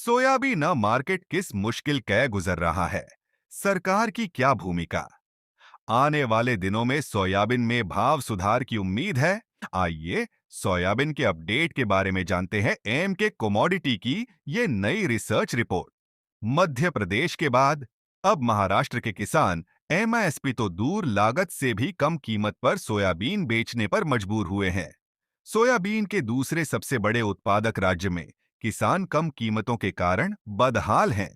Soybean market किस मुश्किल कै गुजर रहा है? सरकार की क्या भूमिका? आने वाले दिनों में सोयाबीन में भाव सुधार की उम्मीद है। आइए सोयाबीन के अपडेट के बारे में जानते हैं एम के कमोडिटी की ये नई रिसर्च रिपोर्ट। मध्य प्रदेश के बाद अब महाराष्ट्र के किसान एमएसपी तो दूर लागत से भी कम कीमत पर सोयाबीन बेचने पर मजबूर हुए हैं। सोयाबीन के दूसरे सबसे बड़े उत्पादक राज्य में किसान कम कीमतों के कारण बदहाल हैं।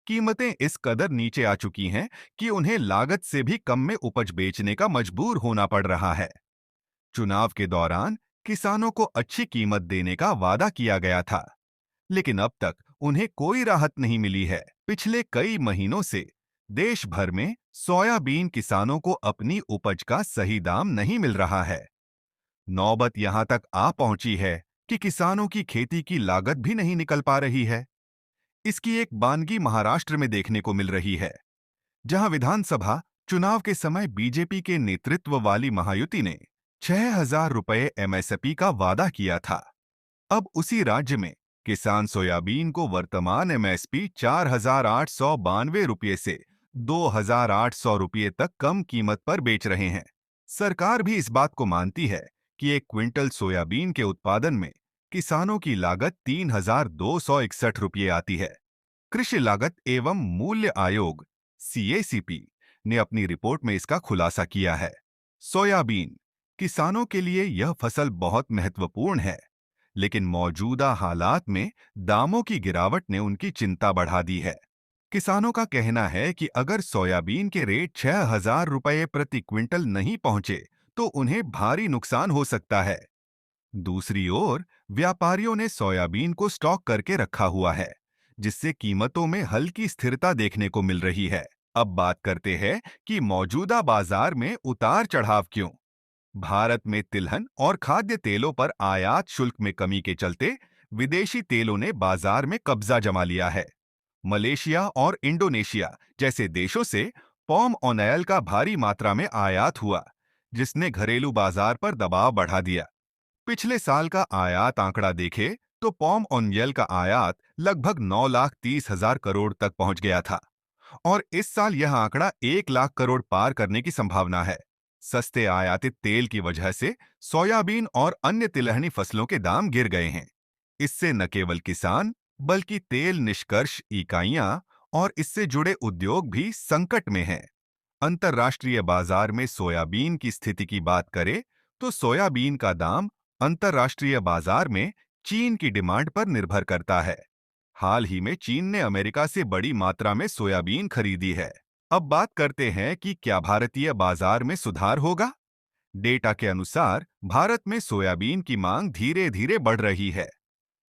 कीमतें इस कदर नीचे आ चुकी हैं कि उन्हें लागत से भी कम में उपज बेचने का मजबूर होना पड़ रहा है। चुनाव के दौरान किसानों को अच्छी कीमत देने का वादा किया गया था, लेकिन अब तक उन्हें कोई राहत नहीं मिली है। पिछले कई महीनों से देश भर में सोयाबीन किसानों को अपनी उपज का सही दाम नहीं मिल रहा है। नौबत यहां तक आ पहुंची है कि किसानों की खेती की लागत भी नहीं निकल पा रही है। इसकी एक बानगी महाराष्ट्र में देखने को मिल रही है, जहां विधानसभा चुनाव के समय बीजेपी के नेतृत्व वाली महायुति ने 6,000 रुपए एमएसपी का वादा किया था। अब उसी राज्य में किसान सोयाबीन को वर्तमान एमएसपी 4,892 रुपये से 2,800 रुपये तक कम कीमत पर बेच रहे हैं। सरकार भी इस बात को मानती है कि एक क्विंटल सोयाबीन के उत्पादन में किसानों की लागत 3,261 रुपये आती है। कृषि लागत एवं मूल्य आयोग सीएसीपी ने अपनी रिपोर्ट में इसका खुलासा किया है। सोयाबीन किसानों के लिए यह फसल बहुत महत्वपूर्ण है, लेकिन मौजूदा हालात में दामों की गिरावट ने उनकी चिंता बढ़ा दी है। किसानों का कहना है कि अगर सोयाबीन के रेट 6,000 रुपये प्रति क्विंटल नहीं पहुंचे तो उन्हें भारी नुकसान हो सकता है। दूसरी ओर व्यापारियों ने सोयाबीन को स्टॉक करके रखा हुआ है, जिससे कीमतों में हल्की स्थिरता देखने को मिल रही है। अब बात करते हैं कि मौजूदा बाजार में उतार चढ़ाव क्यों। भारत में तिलहन और खाद्य तेलों पर आयात शुल्क में कमी के चलते विदेशी तेलों ने बाजार में कब्जा जमा लिया है। मलेशिया और इंडोनेशिया जैसे देशों से पॉम ऑयल का भारी मात्रा में आयात हुआ, जिसने घरेलू बाजार पर दबाव बढ़ा दिया। पिछले साल का आयात आंकड़ा देखें तो पॉम ऑयल का आयात लगभग 9,30,000 करोड़ तक पहुंच गया था, और इस साल यह आंकड़ा 1 लाख करोड़ पार करने की संभावना है। सस्ते आयातित तेल की वजह से सोयाबीन और अन्य तिलहनी फसलों के दाम गिर गए हैं। इससे न केवल किसान बल्कि तेल निष्कर्ष इकाइयां और इससे जुड़े उद्योग भी संकट में हैं। अंतर्राष्ट्रीय बाजार में सोयाबीन की स्थिति की बात करें तो सोयाबीन का दाम अंतर्राष्ट्रीय बाजार में चीन की डिमांड पर निर्भर करता है। हाल ही में चीन ने अमेरिका से बड़ी मात्रा में सोयाबीन खरीदी है। अब बात करते हैं कि क्या भारतीय बाजार में सुधार होगा। डेटा के अनुसार भारत में सोयाबीन की मांग धीरे धीरे बढ़ रही है।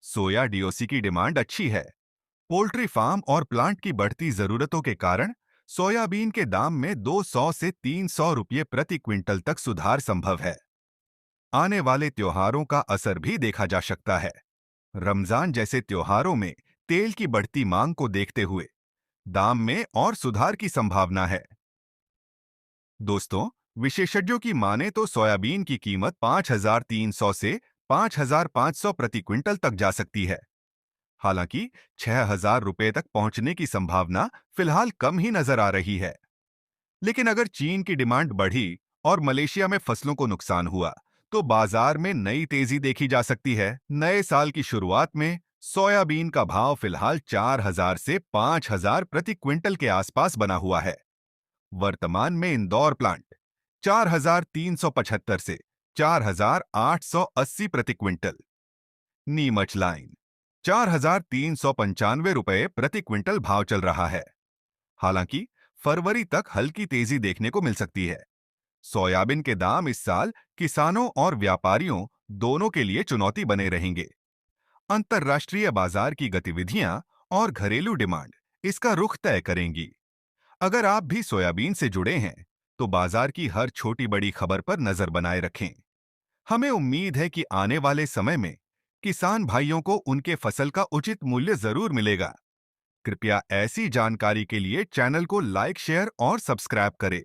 सोया डीओसी की डिमांड अच्छी है। पोल्ट्री फार्म और प्लांट की बढ़ती जरूरतों के कारण सोयाबीन के दाम में 200 से 300 रुपये प्रति क्विंटल तक सुधार संभव है। आने वाले त्योहारों का असर भी देखा जा सकता है। रमजान जैसे त्योहारों में तेल की बढ़ती मांग को देखते हुए दाम में और सुधार की संभावना है। दोस्तों, विशेषज्ञों की माने तो सोयाबीन की कीमत 5,300 से 5,500 प्रति क्विंटल तक जा सकती है। हालांकि 6,000 रुपये तक पहुंचने की संभावना फिलहाल कम ही नजर आ रही है। लेकिन अगर चीन की डिमांड बढ़ी और मलेशिया में फसलों को नुकसान हुआ, तो बाजार में नई तेजी देखी जा सकती है। नए साल की शुरुआत में सोयाबीन का भाव फिलहाल 4,000 से 5,000 प्रति क्विंटल के आसपास बना हुआ है। वर्तमान में इंदौर प्लांट 4,375 से 4,880 प्रति क्विंटल, नीमच लाइन 4,395 रुपये प्रति क्विंटल भाव चल रहा है। हालांकि फरवरी तक हल्की तेजी देखने को मिल सकती है। सोयाबीन के दाम इस साल किसानों और व्यापारियों दोनों के लिए चुनौती बने रहेंगे। अंतर्राष्ट्रीय बाजार की गतिविधियां और घरेलू डिमांड इसका रुख तय करेंगी। अगर आप भी सोयाबीन से जुड़े हैं तो बाजार की हर छोटी बड़ी खबर पर नजर बनाए रखें। हमें उम्मीद है कि आने वाले समय में किसान भाइयों को उनके फसल का उचित मूल्य जरूर मिलेगा। कृपया ऐसी जानकारी के लिए चैनल को लाइक, शेयर और सब्सक्राइब करें।